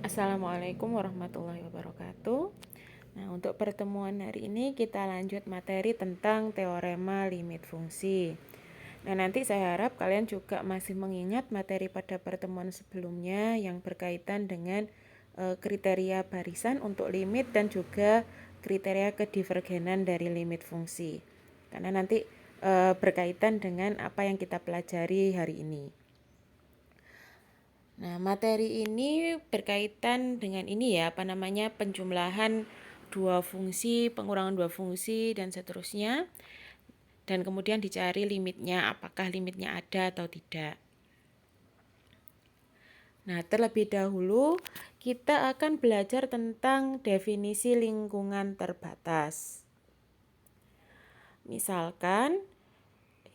Assalamualaikum warahmatullahi wabarakatuh. Nah, untuk pertemuan hari ini kita lanjut materi tentang teorema limit fungsi. Nah, nanti saya harap kalian juga masih mengingat materi pada pertemuan sebelumnya yang berkaitan dengan kriteria barisan untuk limit dan juga kriteria kedivergenan dari limit fungsi. Karena nanti berkaitan dengan apa yang kita pelajari hari ini. Nah, materi ini berkaitan dengan ini ya, penjumlahan dua fungsi, pengurangan dua fungsi, dan seterusnya. Dan kemudian dicari limitnya, apakah limitnya ada atau tidak. Nah, terlebih dahulu kita akan belajar tentang definisi lingkungan terbatas. Misalkan,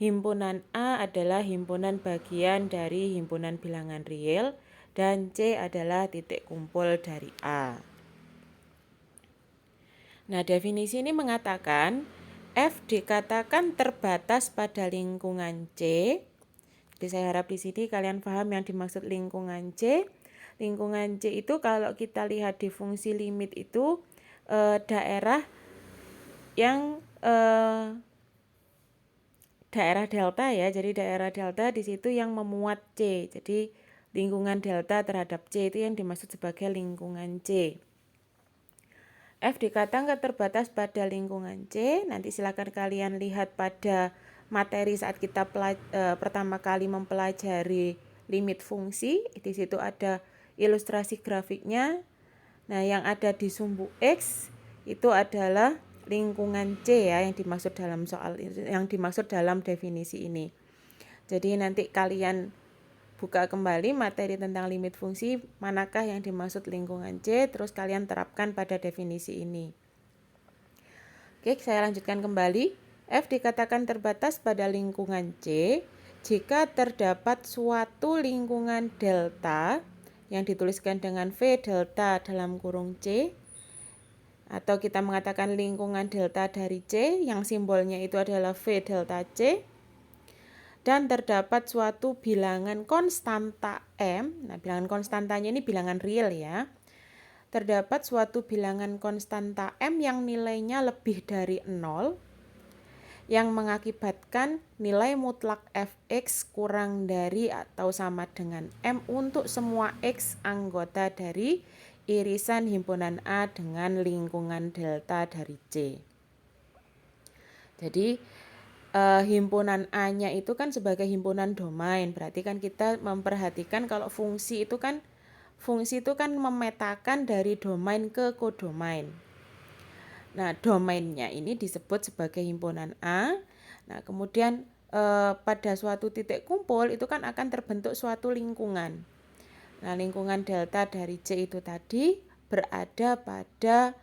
himpunan A adalah himpunan bagian dari himpunan bilangan real dan C adalah titik kumpul dari A. Nah, definisi ini mengatakan F dikatakan terbatas pada lingkungan C. Jadi saya harap di sini kalian paham yang dimaksud lingkungan C. Lingkungan C itu kalau kita lihat di fungsi limit itu daerah yang daerah delta ya, jadi daerah delta di situ yang memuat C. Jadi lingkungan delta terhadap C itu yang dimaksud sebagai lingkungan C. F dikatakan terbatas pada lingkungan C. Nanti silakan kalian lihat pada materi saat kita pertama kali mempelajari limit fungsi. Di situ ada ilustrasi grafiknya. Nah, yang ada di sumbu X itu adalah lingkungan C ya yang dimaksud dalam definisi ini. Jadi nanti kalian buka kembali materi tentang limit fungsi, manakah yang dimaksud lingkungan C, terus kalian terapkan pada definisi ini. Oke, saya lanjutkan kembali. F dikatakan terbatas pada lingkungan C jika terdapat suatu lingkungan delta yang dituliskan dengan V delta dalam kurung C, atau kita mengatakan lingkungan delta dari C yang simbolnya itu adalah V delta C, dan terdapat suatu bilangan konstanta M. Nah, bilangan konstantanya ini bilangan real ya. Terdapat suatu bilangan konstanta M yang nilainya lebih dari 0 yang mengakibatkan nilai mutlak Fx kurang dari atau sama dengan M untuk semua X anggota dari irisan himpunan A dengan lingkungan delta dari C. Jadi himpunan A-nya itu kan sebagai himpunan domain. Berarti kan kita memperhatikan kalau fungsi itu kan memetakan dari domain ke kodomain. Nah, domainnya ini disebut sebagai himpunan A. Nah, kemudian pada suatu titik kumpul itu kan akan terbentuk suatu lingkungan. Nah, lingkungan delta dari C itu tadi berada pada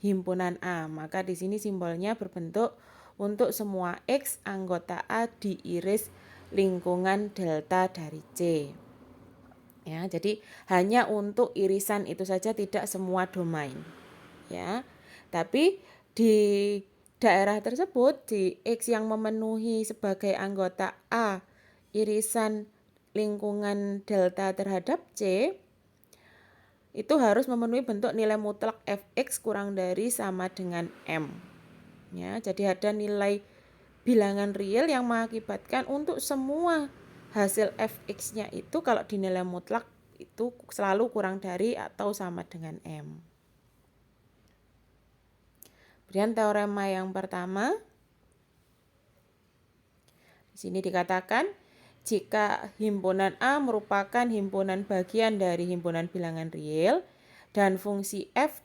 himpunan A. Maka di sini simbolnya berbentuk untuk semua X anggota A diiris lingkungan delta dari C. Ya, jadi hanya untuk irisan itu saja, tidak semua domain. Ya. Tapi di daerah tersebut, di X yang memenuhi sebagai anggota A irisan lingkungan delta terhadap C, itu harus memenuhi bentuk nilai mutlak Fx kurang dari sama dengan M. Ya, jadi ada nilai bilangan real yang mengakibatkan untuk semua hasil Fx-nya itu kalau dinilai mutlak itu selalu kurang dari atau sama dengan M. Kemudian teorema yang pertama, di sini dikatakan jika himpunan A merupakan himpunan bagian dari himpunan bilangan real dan fungsi F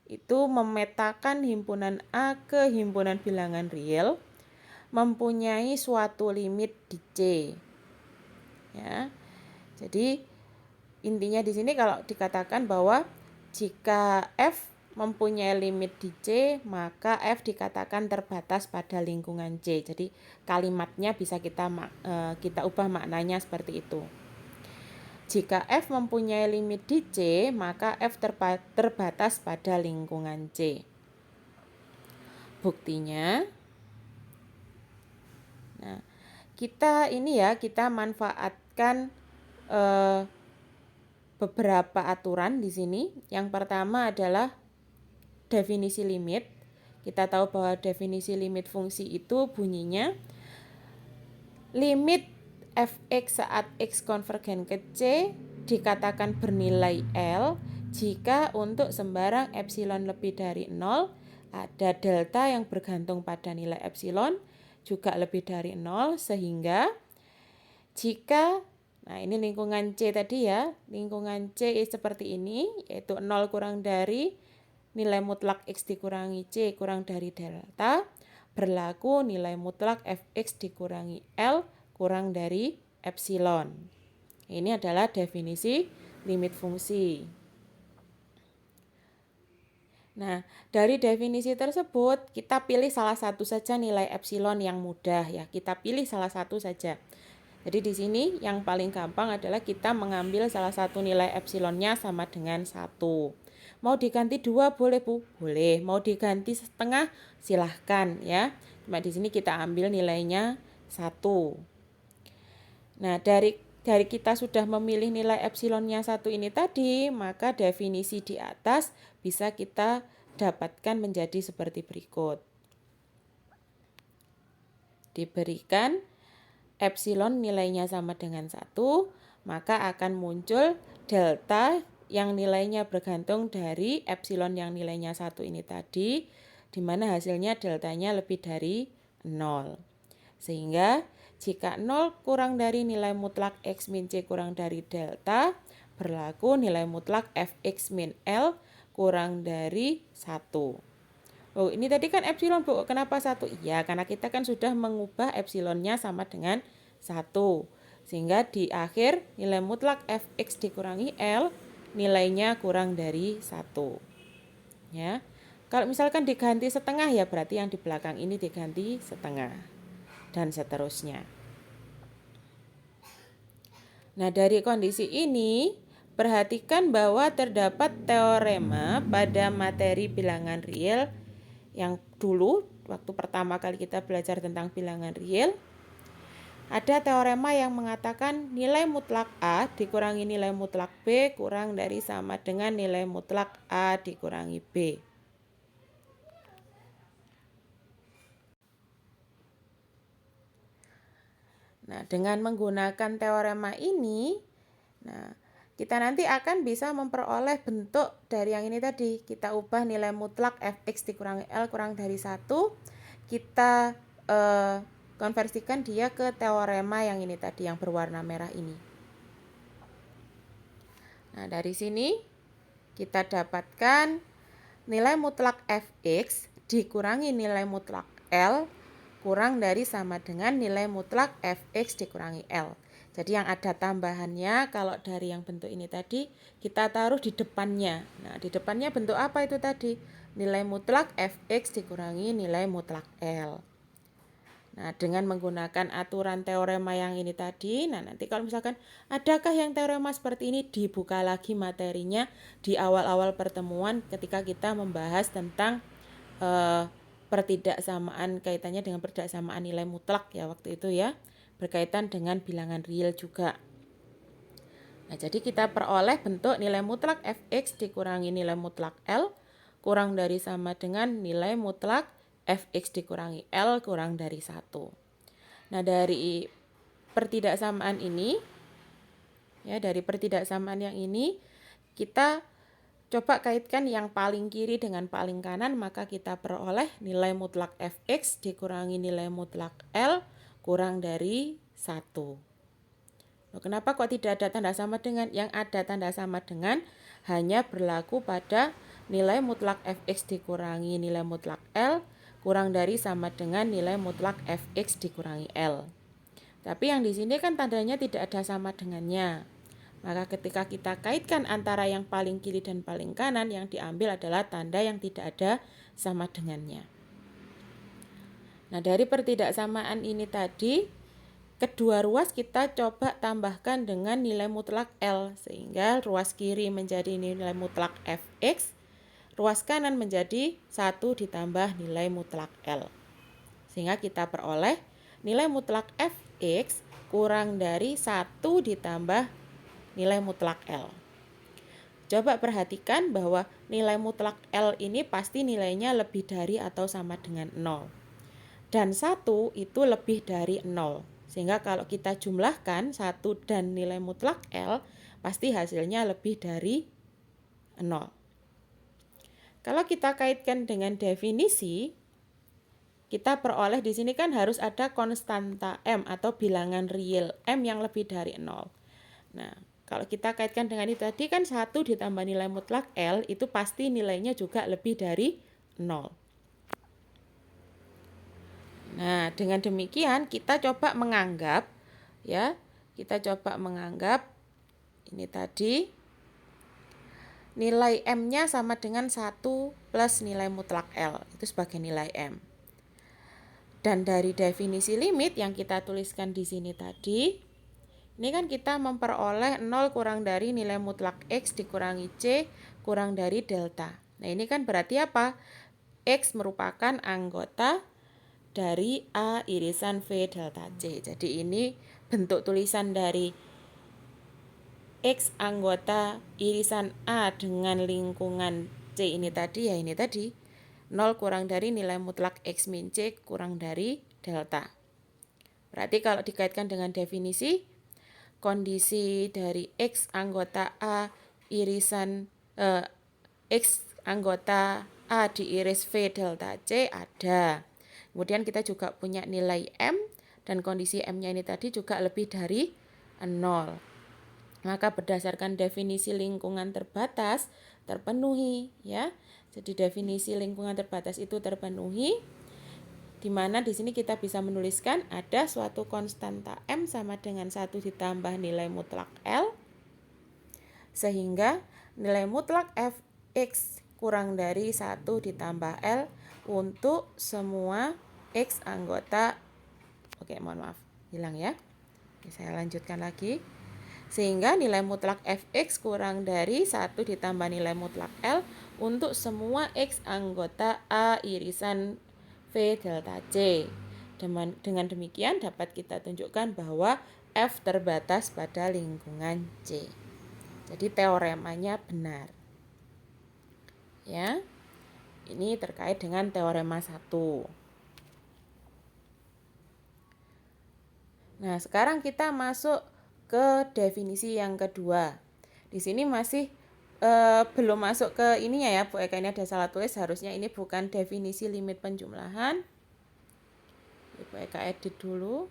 itu memetakan himpunan A ke himpunan bilangan real, mempunyai suatu limit di C. Ya. Jadi intinya di sini kalau dikatakan bahwa jika F mempunyai limit di C, maka F dikatakan terbatas pada lingkungan C. Jadi kalimatnya bisa kita ubah maknanya seperti itu. Jika F mempunyai limit di C, maka F terbatas pada lingkungan C. Buktinya, nah, kita manfaatkan beberapa aturan di sini. Yang pertama adalah definisi limit. Kita tahu bahwa definisi limit fungsi itu bunyinya limit fx saat x konvergen ke c dikatakan bernilai L jika untuk sembarang epsilon lebih dari 0 ada delta yang bergantung pada nilai epsilon juga lebih dari 0 sehingga jika nah ini lingkungan C tadi ya, lingkungan C seperti ini yaitu 0 kurang dari nilai mutlak X dikurangi C kurang dari delta berlaku nilai mutlak Fx dikurangi L kurang dari epsilon. Ini adalah definisi limit fungsi. Nah, dari definisi tersebut kita pilih salah satu saja nilai epsilon yang mudah ya. Kita pilih salah satu saja. Jadi di sini yang paling gampang adalah kita mengambil salah satu nilai epsilonnya sama dengan 1. Mau diganti 2 boleh Bu? Boleh. Mau diganti setengah silahkan ya. Cuma di sini kita ambil nilainya 1. Nah, dari kita sudah memilih nilai epsilonnya 1 ini tadi, maka definisi di atas bisa kita dapatkan menjadi seperti berikut. Diberikan epsilon nilainya sama dengan 1, maka akan muncul delta yang nilainya bergantung dari epsilon yang nilainya 1 ini tadi, di mana hasilnya deltanya lebih dari 0. Sehingga jika 0 kurang dari nilai mutlak X min C kurang dari delta, berlaku nilai mutlak Fx min L kurang dari 1. Oh, ini tadi kan epsilon, Bu. Kenapa 1? Iya, karena kita kan sudah mengubah epsilonnya sama dengan 1. Sehingga di akhir nilai mutlak Fx dikurangi L nilainya kurang dari 1. Ya. Kalau misalkan diganti setengah ya berarti yang di belakang ini diganti setengah. Dan seterusnya. Nah, dari kondisi ini perhatikan bahwa terdapat teorema pada materi bilangan real yang dulu waktu pertama kali kita belajar tentang bilangan real, ada teorema yang mengatakan nilai mutlak A dikurangi nilai mutlak B kurang dari sama dengan nilai mutlak A dikurangi B. Nah, dengan menggunakan teorema ini, nah, kita nanti akan bisa memperoleh bentuk dari yang ini tadi. Kita ubah nilai mutlak Fx dikurangi L kurang dari 1. Kita konversikan dia ke teorema yang ini tadi, yang berwarna merah ini. Nah, dari sini kita dapatkan nilai mutlak Fx dikurangi nilai mutlak L kurang dari sama dengan nilai mutlak Fx dikurangi L. Jadi yang ada tambahannya kalau dari yang bentuk ini tadi kita taruh di depannya. Nah, di depannya bentuk apa itu tadi? Nilai mutlak Fx dikurangi nilai mutlak L. Nah, dengan menggunakan aturan teorema yang ini tadi, nah nanti kalau misalkan adakah yang teorema seperti ini, dibuka lagi materinya di awal-awal pertemuan ketika kita membahas tentang pertidaksamaan, kaitannya dengan pertidaksamaan nilai mutlak ya waktu itu ya. Berkaitan dengan bilangan real juga. Nah, jadi kita peroleh bentuk nilai mutlak Fx dikurangi nilai mutlak L kurang dari sama dengan nilai mutlak Fx dikurangi L kurang dari 1. Nah, dari pertidaksamaan ini, ya dari pertidaksamaan yang ini, kita coba kaitkan yang paling kiri dengan paling kanan, maka kita peroleh nilai mutlak Fx dikurangi nilai mutlak L kurang dari 1. Loh, kenapa kok tidak ada tanda sama dengan? Yang ada tanda sama dengan hanya berlaku pada nilai mutlak Fx dikurangi nilai mutlak L kurang dari sama dengan nilai mutlak Fx dikurangi L. Tapi yang di sini kan tandanya tidak ada sama dengannya. Maka ketika kita kaitkan antara yang paling kiri dan paling kanan, yang diambil adalah tanda yang tidak ada sama dengannya. Nah, dari pertidaksamaan ini tadi, kedua ruas kita coba tambahkan dengan nilai mutlak L, sehingga ruas kiri menjadi nilai mutlak Fx, ruas kanan menjadi 1 ditambah nilai mutlak L. Sehingga kita peroleh nilai mutlak Fx kurang dari 1 ditambah nilai mutlak L. Coba perhatikan bahwa nilai mutlak L ini pasti nilainya lebih dari atau sama dengan 0. Dan 1 itu lebih dari 0. Sehingga kalau kita jumlahkan 1 dan nilai mutlak L, pasti hasilnya lebih dari 0. Kalau kita kaitkan dengan definisi, kita peroleh di sini kan harus ada konstanta M atau bilangan real M yang lebih dari 0. Nah, kalau kita kaitkan dengan itu tadi kan 1 ditambah nilai mutlak L itu pasti nilainya juga lebih dari 0. Nah, dengan demikian kita coba menganggap ini tadi nilai M-nya sama dengan 1 plus nilai mutlak L, itu sebagai nilai M. Dan dari definisi limit yang kita tuliskan di sini tadi, ini kan kita memperoleh 0 kurang dari nilai mutlak X dikurangi C kurang dari delta. Nah, ini kan berarti apa? X merupakan anggota dari A irisan V delta C. Jadi ini bentuk tulisan dari X anggota irisan A dengan lingkungan C ini tadi, ya ini tadi. 0 kurang dari nilai mutlak X min C kurang dari delta. Berarti kalau dikaitkan dengan definisi, kondisi dari X anggota A irisan X anggota A diiris V delta C ada. Kemudian kita juga punya nilai M dan kondisi M-nya ini tadi juga lebih dari 0. Maka berdasarkan definisi lingkungan terbatas terpenuhi, ya. Jadi definisi lingkungan terbatas itu terpenuhi, di mana di sini kita bisa menuliskan ada suatu konstanta M sama dengan 1 ditambah nilai mutlak L, sehingga nilai mutlak Fx kurang dari 1 ditambah L untuk semua X anggota, hilang ya. Oke, saya lanjutkan lagi. Sehingga nilai mutlak Fx kurang dari 1 ditambah nilai mutlak L untuk semua X anggota A irisan V delta C. Dengan demikian dapat kita tunjukkan bahwa F terbatas pada lingkungan C. Jadi teoremanya benar. Ya. Ini terkait dengan teorema 1. Nah, sekarang kita masuk ke definisi yang kedua. Di sini masih belum masuk ke ininya ya, Bu Eka, ini ada salah tulis, harusnya ini bukan definisi limit penjumlahan. Bu Eka edit dulu.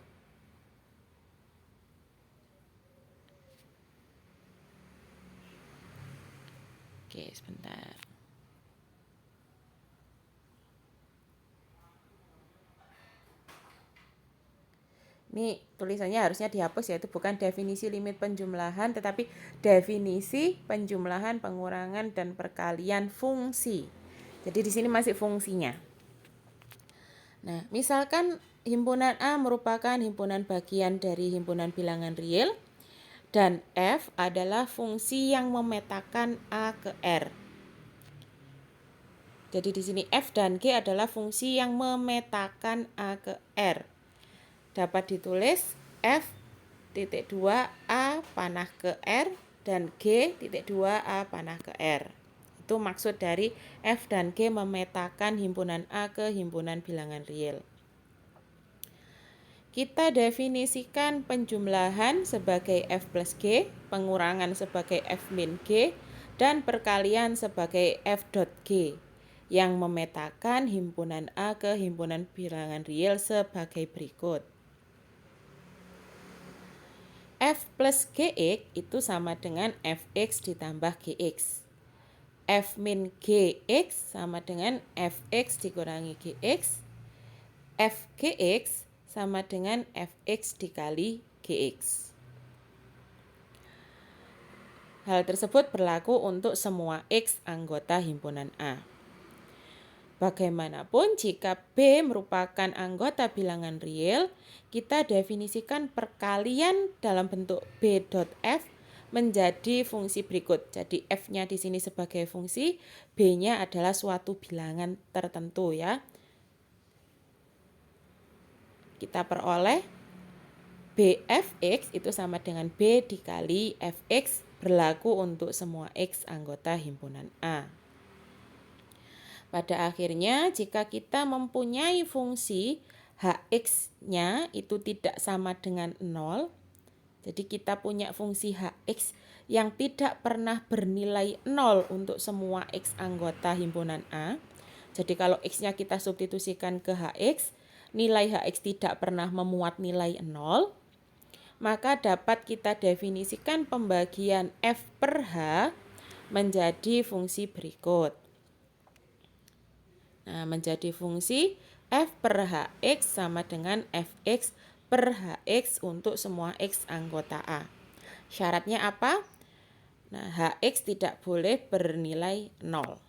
Oke, sebentar. Ini tulisannya harusnya dihapus, yaitu bukan definisi limit penjumlahan tetapi definisi penjumlahan, pengurangan dan perkalian fungsi. Jadi di sini masih fungsinya. Nah, misalkan himpunan A merupakan himpunan bagian dari himpunan bilangan real dan F adalah fungsi yang memetakan A ke R. Jadi di sini F dan G adalah fungsi yang memetakan A ke R. Dapat ditulis F.2A panah ke R dan G.2A panah ke R. Itu maksud dari F dan G memetakan himpunan A ke himpunan bilangan real. Kita definisikan penjumlahan sebagai F plus G, pengurangan sebagai F min G, dan perkalian sebagai F dot G yang memetakan himpunan A ke himpunan bilangan real sebagai berikut. F plus Gx itu sama dengan Fx ditambah Gx. F min Gx sama dengan Fx dikurangi Gx. Fgx sama dengan Fx dikali Gx. Hal tersebut berlaku untuk semua X anggota himpunan A. Bagaimanapun, jika B merupakan anggota bilangan real, kita definisikan perkalian dalam bentuk B.F menjadi fungsi berikut. Jadi F-nya di sini sebagai fungsi, B-nya adalah suatu bilangan tertentu ya. Kita peroleh BFX itu sama dengan B dikali Fx berlaku untuk semua X anggota himpunan A. Pada akhirnya, jika kita mempunyai fungsi Hx-nya itu tidak sama dengan 0, jadi kita punya fungsi Hx yang tidak pernah bernilai 0 untuk semua X anggota himpunan A. Jadi kalau X-nya kita substitusikan ke Hx, nilai Hx tidak pernah memuat nilai 0, maka dapat kita definisikan pembagian F per H menjadi fungsi berikut. Nah, menjadi fungsi F per Hx sama dengan Fx per Hx untuk semua X anggota A. Syaratnya apa? Nah, Hx tidak boleh bernilai 0.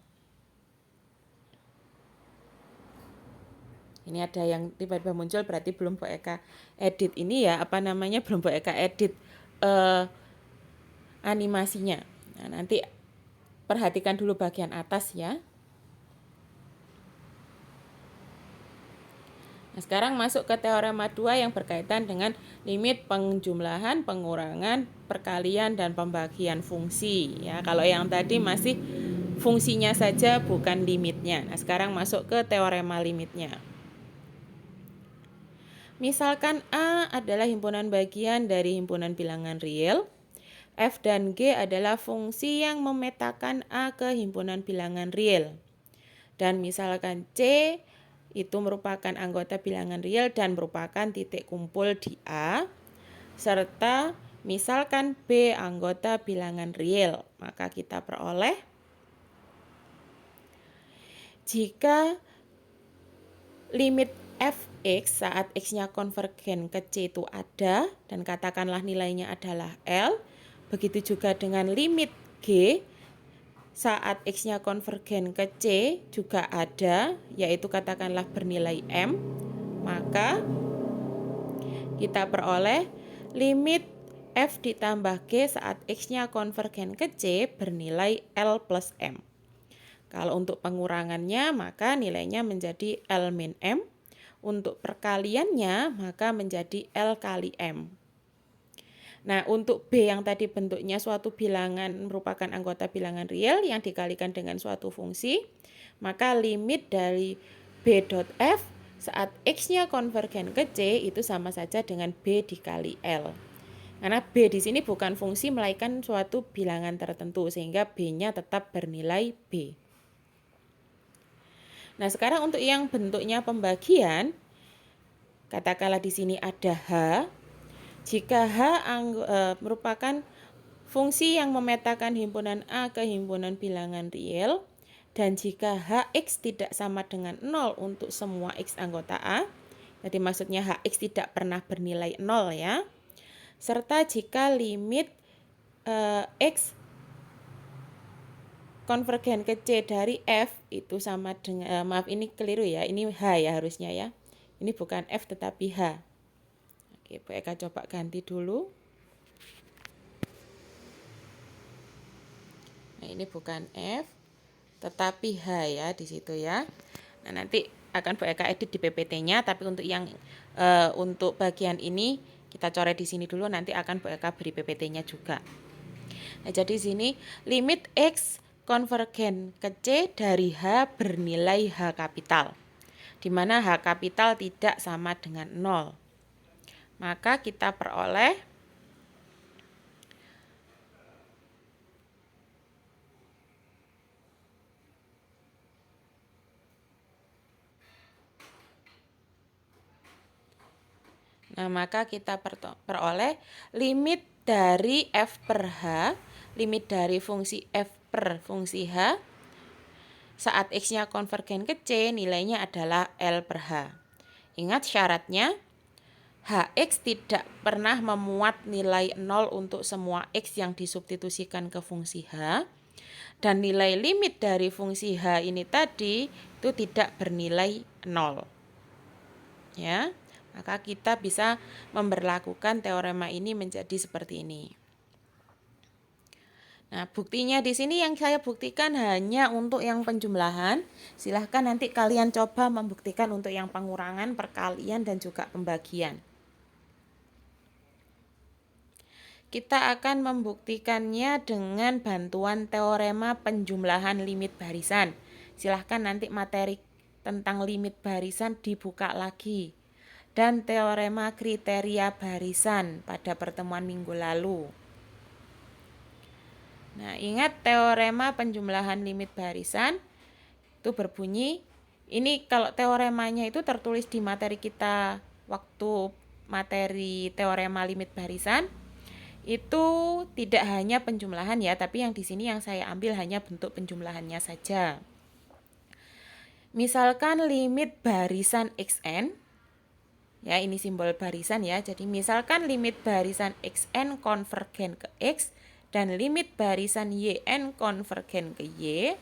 Ini ada yang tiba-tiba muncul, berarti belum Bu Eka edit ini ya, belum Bu Eka edit animasinya. Nah, nanti perhatikan dulu bagian atas ya. Nah, sekarang masuk ke teorema 2 yang berkaitan dengan limit penjumlahan, pengurangan, perkalian, dan pembagian fungsi. Ya, kalau yang tadi masih fungsinya saja bukan limitnya. Nah, sekarang masuk ke teorema limitnya. Misalkan A adalah himpunan bagian dari himpunan bilangan real. F dan G adalah fungsi yang memetakan A ke himpunan bilangan real. Dan misalkan C itu merupakan anggota bilangan real dan merupakan titik kumpul di A, serta misalkan B anggota bilangan real, maka kita peroleh jika limit Fx saat X-nya konvergen ke C itu ada, dan katakanlah nilainya adalah L, begitu juga dengan limit G saat X-nya konvergen ke C juga ada, yaitu katakanlah bernilai M, maka kita peroleh limit F ditambah G saat X-nya konvergen ke C bernilai L plus M. Kalau untuk pengurangannya, maka nilainya menjadi L min M. Untuk perkaliannya, maka menjadi L kali M. Nah, untuk B yang tadi bentuknya suatu bilangan merupakan anggota bilangan real yang dikalikan dengan suatu fungsi, maka limit dari B dot F saat X-nya konvergen ke C itu sama saja dengan B dikali L. Karena B di sini bukan fungsi melainkan suatu bilangan tertentu, sehingga B-nya tetap bernilai B. Nah, sekarang untuk yang bentuknya pembagian, katakanlah di sini ada H. Jika H merupakan fungsi yang memetakan himpunan A ke himpunan bilangan real, dan jika Hx tidak sama dengan 0 untuk semua X anggota A, jadi maksudnya Hx tidak pernah bernilai 0 ya, serta jika limit X konvergen ke C dari F itu sama dengan, maaf ini keliru ya, ini H ya harusnya ya, ini bukan F tetapi H. Oke, Bu Eka coba ganti dulu. Nah, ini bukan F, tetapi H ya di situ ya. Nah, nanti akan Bu Eka edit di PPT-nya, tapi untuk yang untuk bagian ini kita coret di sini dulu, nanti akan Bu Eka beri PPT-nya juga. Nah, jadi sini limit X konvergen ke C dari H bernilai H kapital, di mana H kapital tidak sama dengan 0. Maka kita peroleh limit dari F per H, limit dari fungsi F per fungsi H saat X-nya konvergen ke C nilainya adalah L per H. Ingat syaratnya, Hx tidak pernah memuat nilai 0 untuk semua X yang disubstitusikan ke fungsi H, dan nilai limit dari fungsi H ini tadi itu tidak bernilai 0. Ya, maka kita bisa memberlakukan teorema ini menjadi seperti ini. Nah, buktinya di sini yang saya buktikan hanya untuk yang penjumlahan. Silahkan nanti kalian coba membuktikan untuk yang pengurangan, perkalian, dan juga pembagian. kita akan membuktikannya dengan bantuan teorema penjumlahan limit barisan. Silahkan nanti materi tentang limit barisan dibuka lagi. Dan teorema kriteria barisan pada pertemuan minggu lalu. Nah, ingat teorema penjumlahan limit barisan itu berbunyi, ini kalau teoremanya itu tertulis di materi kita waktu materi teorema limit barisan, itu tidak hanya penjumlahan ya, tapi yang di sini yang saya ambil hanya bentuk penjumlahannya saja. Misalkan limit barisan xn, ya ini simbol barisan ya, jadi misalkan limit barisan xn konvergen ke x dan limit barisan yn konvergen ke y,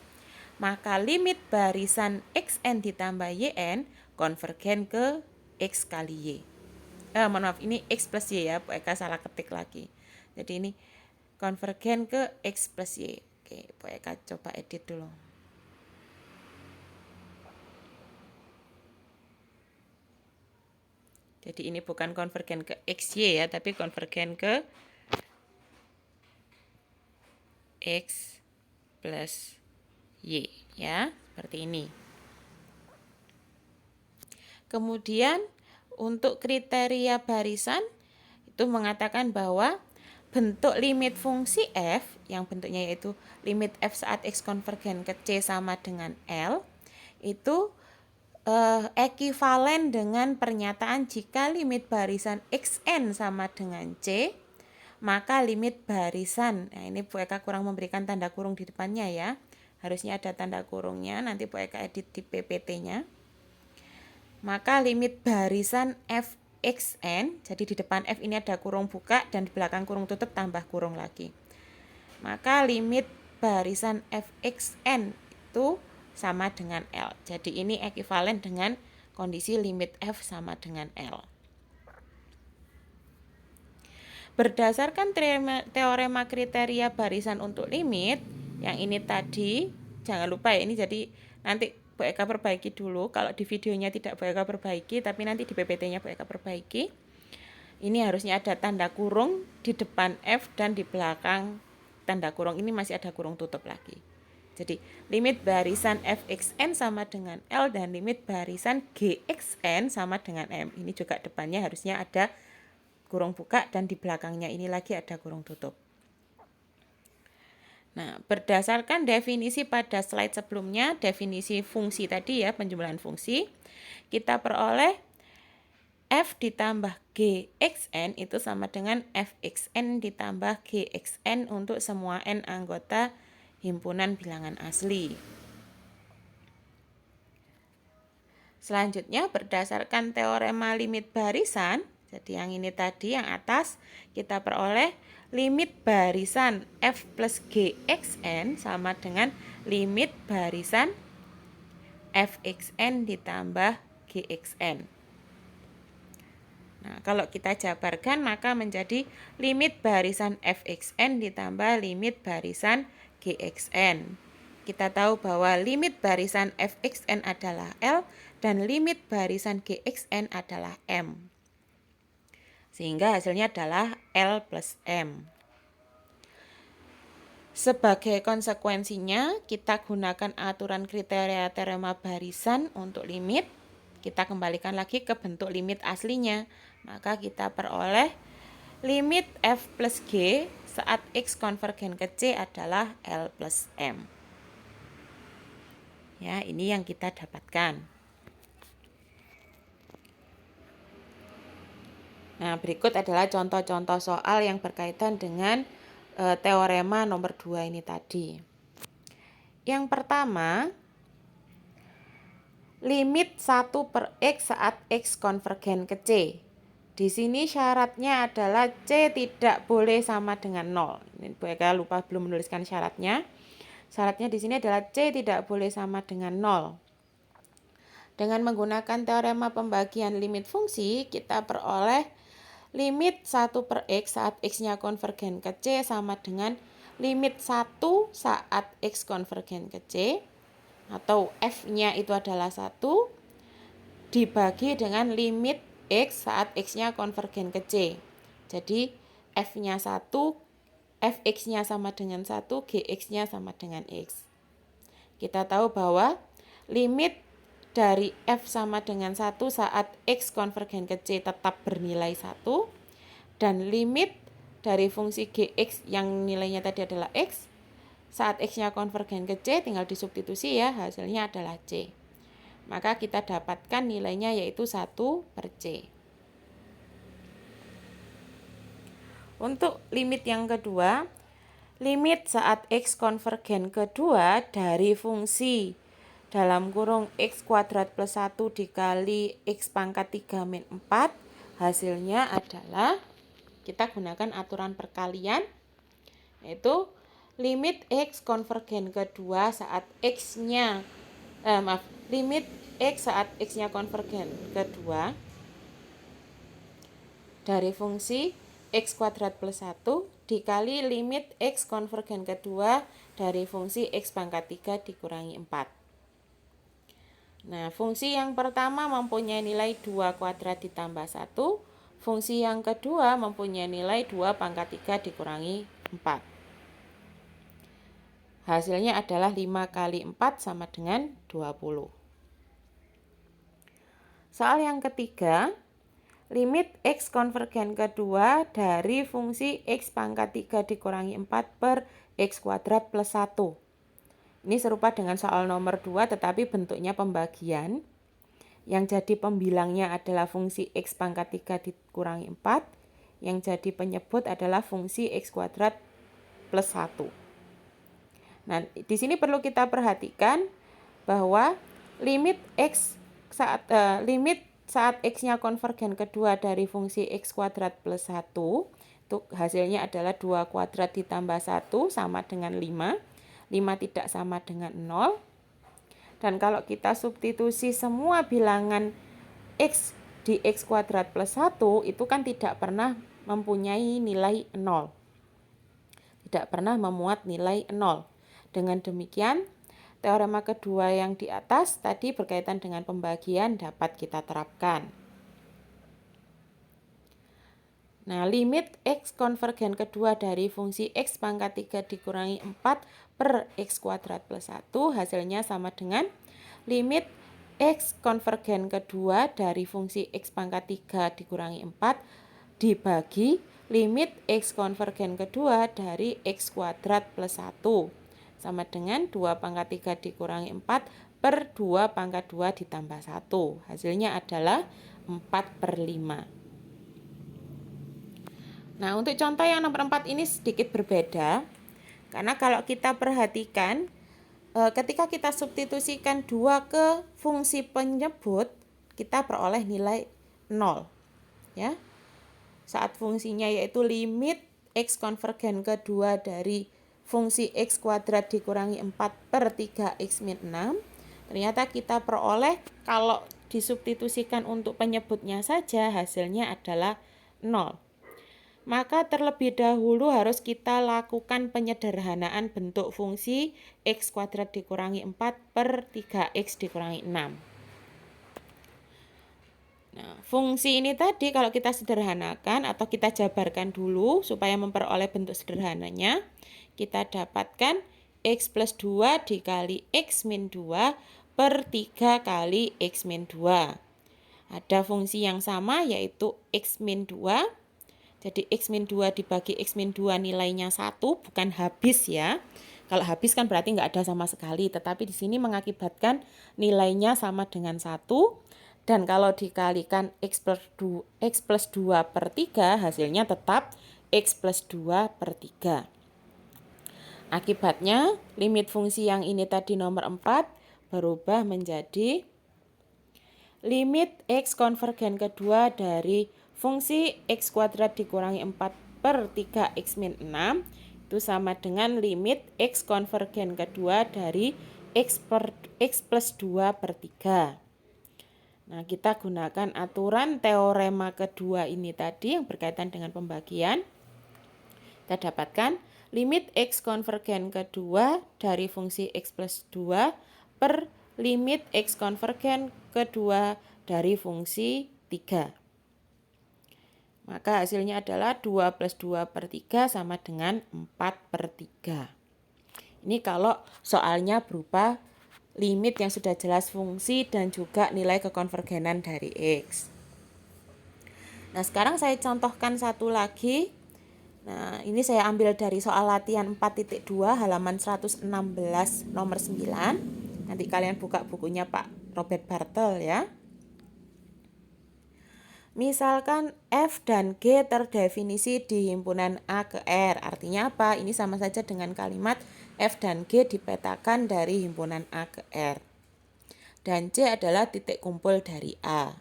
maka limit barisan xn ditambah yn konvergen ke x kali y. Mohon maaf, ini x plus y ya, Eka salah ketik lagi. Jadi ini konvergen ke x plus y. Oke, Eka coba edit dulu. Jadi ini bukan konvergen ke xy ya, tapi konvergen ke x plus y ya, seperti ini. Kemudian untuk kriteria barisan itu mengatakan bahwa bentuk limit fungsi f yang bentuknya yaitu limit f saat x konvergen ke c sama dengan L itu ekivalen dengan pernyataan jika limit barisan xn sama dengan c, maka limit barisan, nah ini Bu Eka kurang memberikan tanda kurung di depannya ya, harusnya ada tanda kurungnya, nanti Bu Eka edit di PPT-nya. Maka limit barisan fxn, jadi di depan f ini ada kurung buka dan di belakang kurung tutup tambah kurung lagi. Maka limit barisan fxn itu sama dengan L. Jadi ini ekivalen dengan kondisi limit f sama dengan L. Berdasarkan teorema kriteria barisan untuk limit, yang ini tadi, jangan lupa ya, ini jadi nanti Bu Eka perbaiki dulu. Kalau di videonya tidak Bu Eka perbaiki, tapi nanti di PPT-nya Bu Eka perbaiki. Ini harusnya ada tanda kurung di depan f dan di belakang tanda kurung ini masih ada kurung tutup lagi. Jadi limit barisan fxn sama dengan L dan limit barisan gxn sama dengan M. Ini juga depannya harusnya ada kurung buka dan di belakangnya ini lagi ada kurung tutup. Nah, berdasarkan definisi pada slide sebelumnya, definisi fungsi tadi ya, penjumlahan fungsi, kita peroleh f ditambah gxn itu sama dengan fxn ditambah gxn untuk semua n anggota himpunan bilangan asli. Selanjutnya berdasarkan teorema limit barisan, jadi yang ini tadi yang atas, kita peroleh limit barisan f plus gxn sama dengan limit barisan fxn ditambah gxn. Nah, kalau kita jabarkan maka menjadi limit barisan fxn ditambah limit barisan gxn. Kita tahu bahwa limit barisan fxn adalah L dan limit barisan gxn adalah M. Sehingga hasilnya adalah L plus M. Sebagai konsekuensinya, kita gunakan aturan kriteria teorema barisan untuk limit. Kita kembalikan lagi ke bentuk limit aslinya. Maka kita peroleh limit f plus g saat x konvergen ke c adalah L plus M. Ya, ini yang kita dapatkan. Nah, berikut adalah contoh-contoh soal yang berkaitan dengan teorema nomor 2 ini tadi. Yang pertama, limit 1 per x saat x konvergen ke c. Di sini syaratnya adalah c tidak boleh sama dengan 0. Ini Bu Eka lupa belum menuliskan syaratnya. Syaratnya di sini adalah c tidak boleh sama dengan 0. Dengan menggunakan teorema pembagian limit fungsi, kita peroleh limit 1 per x saat x-nya konvergen ke c sama dengan limit 1 saat x konvergen ke c, atau f-nya itu adalah 1, dibagi dengan limit x saat x-nya konvergen ke c. Jadi F-nya 1, Fx-nya sama dengan 1, Gx-nya sama dengan X. Kita tahu bahwa limit dari F sama dengan 1 saat X konvergen ke C tetap bernilai 1. Dan limit dari fungsi Gx yang nilainya tadi adalah X, saat X-nya konvergen ke C tinggal disubstitusi ya, hasilnya adalah C. Maka kita dapatkan nilainya yaitu 1 per C. Untuk limit yang kedua, limit saat X konvergen kedua dari fungsi dalam kurung X kuadrat plus 1 dikali X pangkat 3 min 4, hasilnya adalah, kita gunakan aturan perkalian, yaitu limit X konvergen kedua saat X-nya, limit X saat X-nya konvergen kedua dari fungsi X kuadrat plus 1 dikali limit X konvergen kedua dari fungsi X pangkat 3 dikurangi 4. Nah, fungsi yang pertama mempunyai nilai 2 kuadrat ditambah 1. Fungsi yang kedua mempunyai nilai 2 pangkat 3 dikurangi 4. Hasilnya adalah 5 kali 4 sama dengan 20. Soal yang ketiga, limit X konvergen kedua dari fungsi X pangkat 3 dikurangi 4 per X kuadrat plus 1. Ini serupa dengan soal nomor 2 tetapi bentuknya pembagian. Yang jadi pembilangnya adalah fungsi X pangkat 3 dikurangi 4. Yang jadi penyebut adalah fungsi X kuadrat plus 1. Nah, di sini perlu kita perhatikan bahwa limit saat X-nya konvergen kedua dari fungsi X kuadrat plus 1, itu hasilnya adalah 2 kuadrat ditambah 1 sama dengan 5. 5 tidak sama dengan 0. Dan kalau kita substitusi semua bilangan X di X kuadrat plus 1, itu kan tidak pernah mempunyai nilai 0. Tidak pernah memuat nilai 0. Dengan demikian, teorema kedua yang di atas tadi berkaitan dengan pembagian dapat kita terapkan. Nah, limit X konvergen kedua dari fungsi X pangkat 3 dikurangi 4 per X kuadrat plus 1 hasilnya sama dengan limit X konvergen kedua dari fungsi X pangkat 3 dikurangi 4 dibagi limit X konvergen kedua dari X kuadrat plus 1 sama dengan 2 pangkat 3 dikurangi 4 per 2 pangkat 2 ditambah 1. Hasilnya adalah 4 per 5. Nah, untuk contoh yang nomor 4 ini sedikit berbeda. Karena kalau kita perhatikan, ketika kita substitusikan 2 ke fungsi penyebut, kita peroleh nilai 0. Ya. Saat fungsinya yaitu limit X konvergen kedua dari fungsi X kuadrat dikurangi 4 per 3X min 6, ternyata kita peroleh kalau disubstitusikan untuk penyebutnya saja hasilnya adalah 0. Maka terlebih dahulu harus kita lakukan penyederhanaan bentuk fungsi X kuadrat dikurangi 4 per 3X dikurangi 6. Nah, fungsi ini tadi kalau kita sederhanakan atau kita jabarkan dulu supaya memperoleh bentuk sederhananya, kita dapatkan X plus 2 dikali X min 2 per 3 kali X min 2. Ada fungsi yang sama yaitu X min 2. Jadi X min 2 dibagi X min 2 nilainya 1, bukan habis ya. Kalau habis kan berarti nggak ada sama sekali, tetapi di sini mengakibatkan nilainya sama dengan 1. Dan kalau dikalikan X plus 2 per 3, hasilnya tetap X plus 2 per 3. Akibatnya, limit fungsi yang ini tadi nomor 4 berubah menjadi limit X konvergen kedua dari fungsi X kuadrat dikurangi 4 per 3X min 6 itu sama dengan limit X konvergen kedua dari X plus 2 per 3. Nah, kita gunakan aturan teorema kedua ini tadi yang berkaitan dengan pembagian. Kita dapatkan limit X konvergen kedua dari fungsi X plus 2 per limit X konvergen kedua dari fungsi 3. Maka hasilnya adalah 2 plus 2 per 3 sama dengan 4 per 3. Ini kalau soalnya berupa limit yang sudah jelas fungsi dan juga nilai kekonvergenan dari X. Nah, sekarang saya contohkan satu lagi. Nah, ini saya ambil dari soal latihan 4.2 halaman 116 nomor 9. Nanti kalian buka bukunya Pak Robert Bartel ya. Misalkan F dan G terdefinisi di himpunan A ke R. Artinya apa? Ini sama saja dengan kalimat F dan G dipetakan dari himpunan A ke R. Dan C adalah titik kumpul dari A.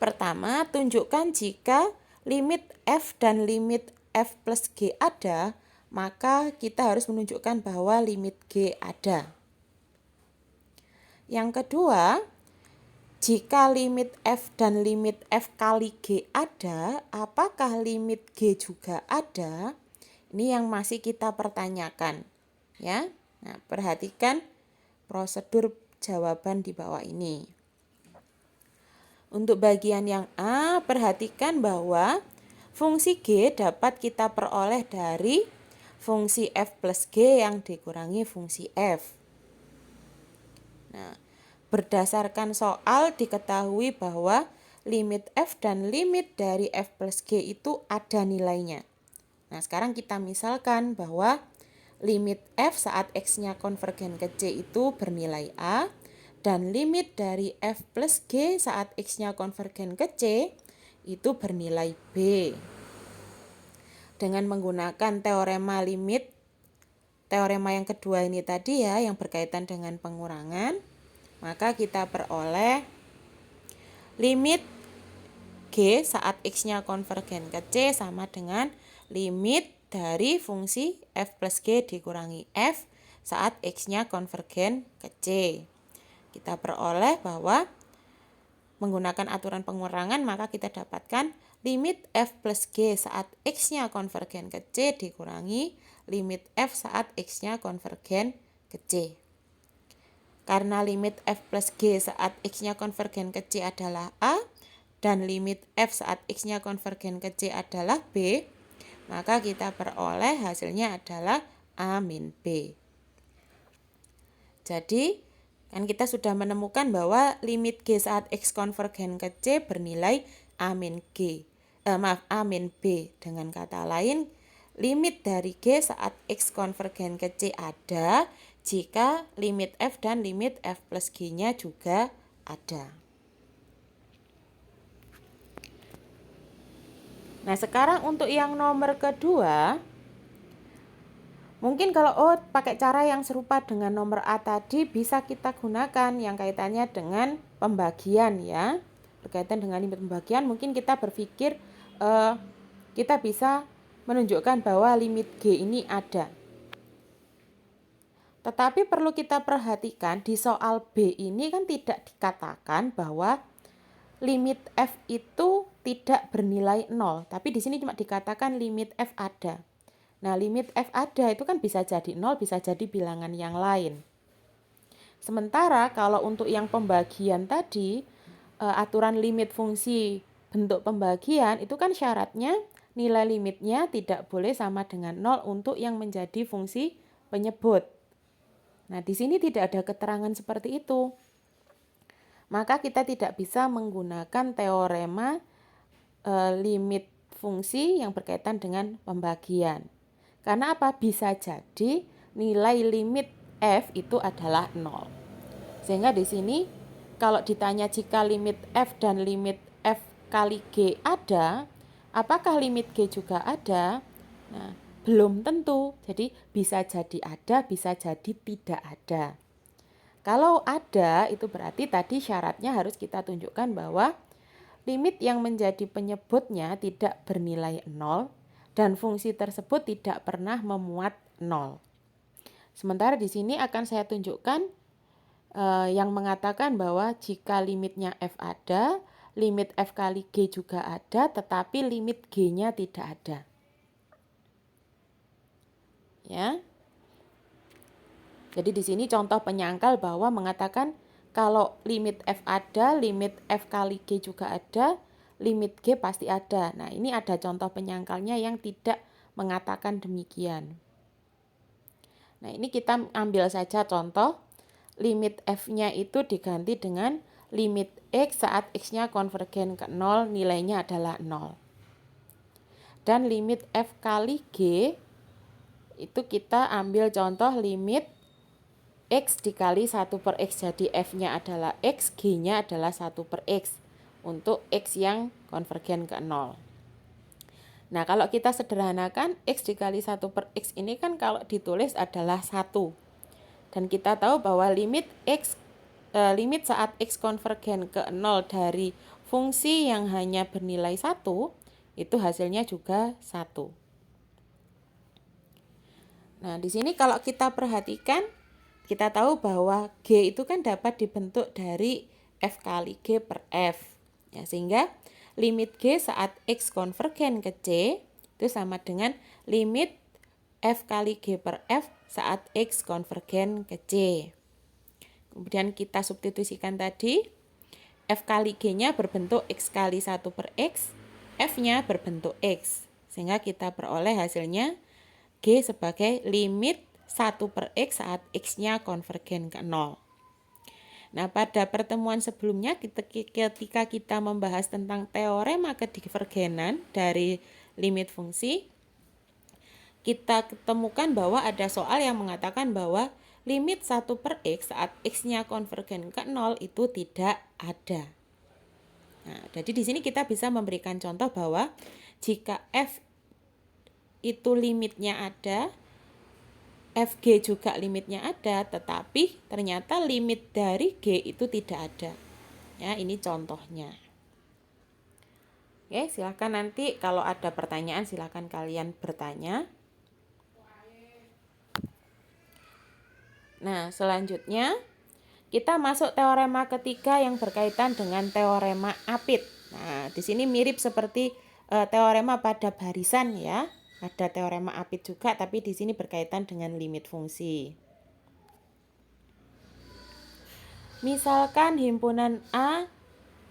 Pertama, tunjukkan jika limit F dan limit F plus G ada, maka kita harus menunjukkan bahwa limit G ada. Yang kedua, jika limit F dan limit F kali G ada, apakah limit G juga ada? Ini yang masih kita pertanyakan, ya. Nah, perhatikan prosedur jawaban di bawah ini. Untuk bagian yang A, perhatikan bahwa fungsi G dapat kita peroleh dari fungsi F plus G yang dikurangi fungsi F. Nah, berdasarkan soal diketahui bahwa limit F dan limit dari F plus G itu ada nilainya. Nah, sekarang kita misalkan bahwa limit F saat X-nya konvergen ke C itu bernilai A, dan limit dari F plus G saat X-nya konvergen ke C itu bernilai B. Dengan menggunakan teorema limit, teorema yang kedua ini tadi ya, yang berkaitan dengan pengurangan, maka kita peroleh limit G saat X-nya konvergen ke C sama dengan limit dari fungsi F plus G dikurangi F saat X-nya konvergen ke C. Kita peroleh bahwa menggunakan aturan pengurangan maka kita dapatkan limit F plus G saat X-nya konvergen ke C dikurangi limit F saat X-nya konvergen ke C. Karena limit F plus G saat X-nya konvergen ke C adalah A dan limit F saat X-nya konvergen ke C adalah B, maka kita peroleh hasilnya adalah A min B. Jadi, kan kita sudah menemukan bahwa limit G saat X konvergen ke C bernilai A min B. Dengan kata lain, limit dari G saat X konvergen ke C ada jika limit F dan limit F plus G-nya juga ada. Nah, sekarang untuk yang nomor kedua, mungkin kalau pakai cara yang serupa dengan nomor A tadi bisa kita gunakan yang kaitannya dengan pembagian ya. Berkaitan dengan limit pembagian mungkin kita berpikir kita bisa menunjukkan bahwa limit G ini ada. Tetapi perlu kita perhatikan di soal B ini kan tidak dikatakan bahwa limit F itu tidak bernilai 0, tapi di sini cuma dikatakan limit F ada. Nah, limit F ada itu kan bisa jadi 0, bisa jadi bilangan yang lain. Sementara kalau untuk yang pembagian tadi, aturan limit fungsi bentuk pembagian itu kan syaratnya nilai limitnya tidak boleh sama dengan 0 untuk yang menjadi fungsi penyebut. Nah, di sini tidak ada keterangan seperti itu. Maka kita tidak bisa menggunakan teorema limit fungsi yang berkaitan dengan pembagian. Karena apa? Bisa jadi nilai limit F itu adalah 0. Sehingga di sini kalau ditanya jika limit F dan limit F kali G ada, apakah limit G juga ada? Nah, belum tentu. Jadi bisa jadi ada, bisa jadi tidak ada. Kalau ada, itu berarti tadi syaratnya harus kita tunjukkan bahwa limit yang menjadi penyebutnya tidak bernilai 0 dan fungsi tersebut tidak pernah memuat 0. Sementara di sini akan saya tunjukkan yang mengatakan bahwa jika limitnya F ada, limit F kali G juga ada, tetapi limit G-nya tidak ada. Ya. Jadi di sini contoh penyangkal bahwa mengatakan kalau limit F ada, limit F kali G juga ada, limit G pasti ada. Nah, ini ada contoh penyangkalnya yang tidak mengatakan demikian. Nah, ini kita ambil saja contoh limit F-nya itu diganti dengan limit X saat X-nya konvergen ke 0, nilainya adalah 0. Dan limit F kali G itu kita ambil contoh limit X dikali 1 per X. Jadi F-nya adalah X, G-nya adalah 1 per X untuk X yang konvergen ke 0. Nah, kalau kita sederhanakan, X dikali 1 per X ini kan kalau ditulis adalah 1. Dan kita tahu bahwa limit saat X konvergen ke 0 dari fungsi yang hanya bernilai 1, itu hasilnya juga 1. Nah, di sini kalau kita perhatikan, kita tahu bahwa G itu kan dapat dibentuk dari F kali G per F. Ya, sehingga limit G saat X konvergen ke C itu sama dengan limit F kali G per F saat X konvergen ke C. Kemudian kita substitusikan tadi, F kali G-nya berbentuk X kali 1 per X, F-nya berbentuk X. Sehingga kita peroleh hasilnya G sebagai limit 1 per X saat X-nya konvergen ke 0. Nah, pada pertemuan sebelumnya ketika kita membahas tentang teorema kedivergenan dari limit fungsi, kita ketemukan bahwa ada soal yang mengatakan bahwa limit 1 per X saat X-nya konvergen ke 0 itu tidak ada. Nah, jadi di sini kita bisa memberikan contoh bahwa jika F itu limitnya ada, Fg juga limitnya ada, tetapi ternyata limit dari G itu tidak ada. Ya, ini contohnya. Oke, silakan nanti kalau ada pertanyaan silakan kalian bertanya. Nah, selanjutnya kita masuk teorema ketiga yang berkaitan dengan teorema apit. Nah, di sini mirip seperti teorema pada barisan ya. Ada teorema apit juga, tapi di sini berkaitan dengan limit fungsi. Misalkan himpunan A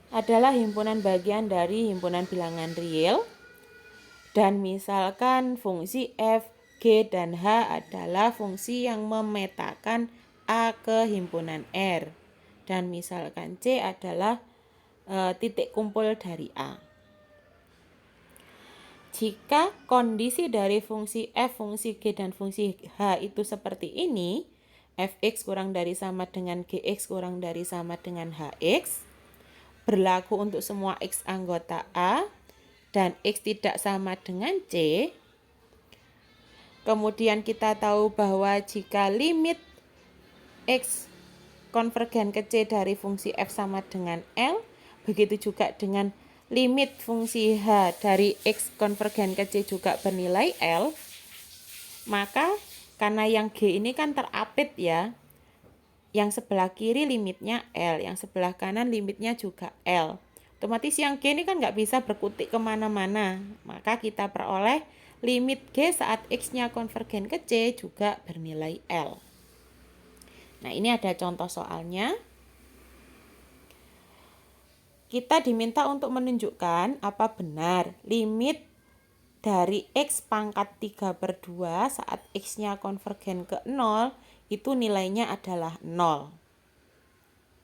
adalah himpunan bagian dari himpunan bilangan real, dan misalkan fungsi F, G, dan H adalah fungsi yang memetakan A ke himpunan R, dan misalkan C adalah titik kumpul dari A. Jika kondisi dari fungsi F, fungsi G, dan fungsi H itu seperti ini, Fx kurang dari sama dengan Gx kurang dari sama dengan Hx, berlaku untuk semua X anggota A, dan X tidak sama dengan C. Kemudian kita tahu bahwa jika limit X konvergen ke C dari fungsi F sama dengan L, begitu juga dengan limit fungsi H dari X konvergen ke C juga bernilai L, maka karena yang G ini kan terapit ya, yang sebelah kiri limitnya L, yang sebelah kanan limitnya juga L. Otomatis yang G ini kan nggak bisa berkutik kemana-mana, maka kita peroleh limit G saat X-nya konvergen ke C juga bernilai L. Nah, ini ada contoh soalnya. Kita diminta untuk menunjukkan apa benar limit dari X pangkat 3/2 saat X-nya konvergen ke 0 itu nilainya adalah 0.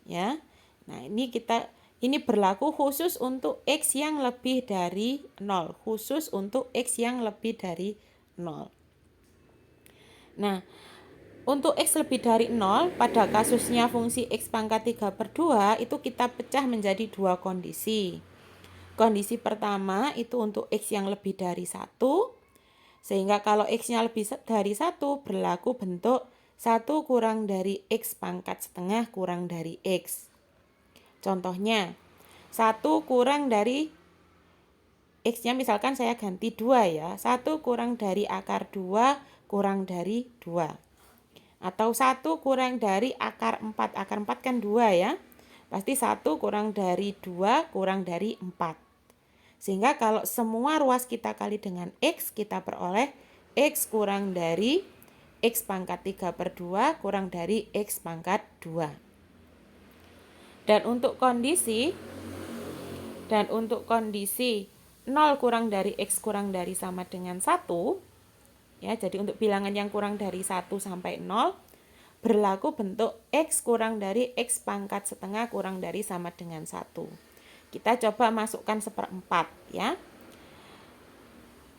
Ya. Nah, ini berlaku khusus untuk X yang lebih dari 0, khusus untuk X yang lebih dari 0. Nah, untuk X lebih dari 0, pada kasusnya fungsi X pangkat 3/2 itu kita pecah menjadi dua kondisi. Kondisi pertama itu untuk X yang lebih dari 1, sehingga kalau X-nya lebih dari 1 berlaku bentuk 1 kurang dari X pangkat setengah kurang dari X. Contohnya, 1 kurang dari X-nya misalkan saya ganti 2 ya, 1 kurang dari akar 2 kurang dari 2. Atau 1 kurang dari akar 4. Akar 4 kan 2 ya. Pasti 1 kurang dari 2 kurang dari 4. Sehingga kalau semua ruas kita kali dengan X, kita peroleh X kurang dari X pangkat 3/2 kurang dari X pangkat 2. Dan untuk kondisi Dan untuk kondisi 0 kurang dari X kurang dari sama dengan 1, ya, jadi untuk bilangan yang kurang dari 1 sampai 0, berlaku bentuk X kurang dari X pangkat setengah kurang dari sama dengan 1. Kita coba masukkan seperempat, ya.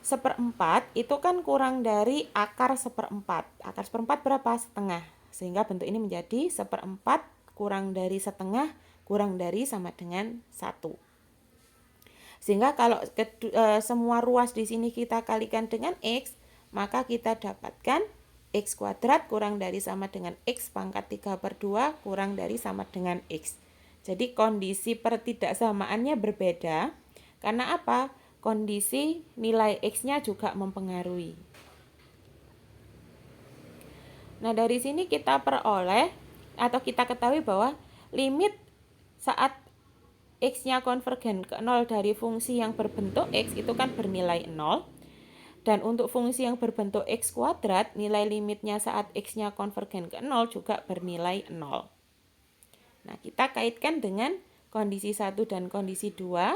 Seperempat itu kan kurang dari akar seperempat. Akar seperempat berapa? Setengah. Sehingga bentuk ini menjadi seperempat kurang dari setengah kurang dari sama dengan 1. Sehingga kalau semua ruas di sini kita kalikan dengan X, maka kita dapatkan X kuadrat kurang dari sama dengan X pangkat 3/2 kurang dari sama dengan X. Jadi kondisi pertidaksamaannya berbeda. Karena apa? Kondisi nilai X-nya juga mempengaruhi. Nah, dari sini kita peroleh atau kita ketahui bahwa limit saat X-nya konvergen ke 0 dari fungsi yang berbentuk X itu kan bernilai 0. Dan untuk fungsi yang berbentuk X kuadrat, nilai limitnya saat X-nya konvergen ke 0 juga bernilai 0. Nah, kita kaitkan dengan kondisi 1 dan kondisi 2.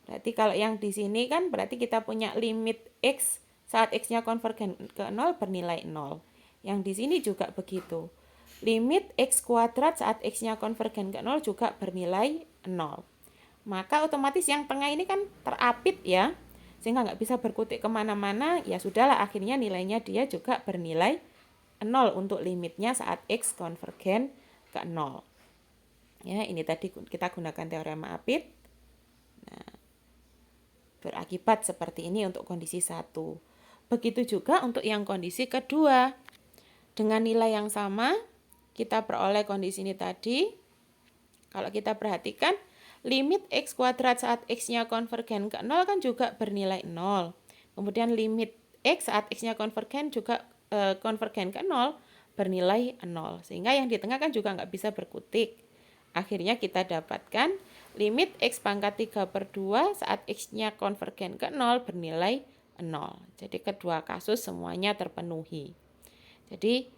Berarti kalau yang di sini kan berarti kita punya limit X saat X-nya konvergen ke 0 bernilai 0. Yang di sini juga begitu. Limit X kuadrat saat X-nya konvergen ke 0 juga bernilai 0. Maka otomatis yang tengah ini kan terapit ya. Sehingga nggak bisa berkutik kemana-mana. Ya sudahlah, akhirnya nilainya dia juga bernilai 0 untuk limitnya saat X konvergen ke 0. Ya, ini tadi kita gunakan teorema Apit. Nah, berakibat seperti ini untuk kondisi 1. Begitu juga untuk yang kondisi kedua. Dengan nilai yang sama, kita peroleh kondisi ini tadi. Kalau kita perhatikan, limit X kuadrat saat X-nya konvergen ke 0 kan juga bernilai 0. Kemudian limit X saat X-nya konvergen juga konvergen ke 0 bernilai 0. Sehingga yang di tengah kan juga nggak bisa berkutik. Akhirnya kita dapatkan limit X pangkat 3/2 saat X-nya konvergen ke 0 bernilai 0. Jadi kedua kasus semuanya terpenuhi. Jadi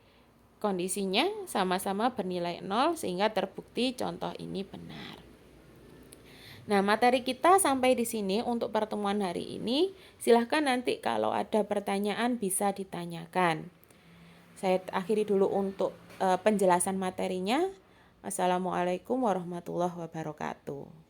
kondisinya sama-sama bernilai 0 sehingga terbukti contoh ini benar. Nah, materi kita sampai di sini untuk pertemuan hari ini. Silahkan nanti kalau ada pertanyaan bisa ditanyakan. Saya akhiri dulu untuk penjelasan materinya. Assalamualaikum warahmatullahi wabarakatuh.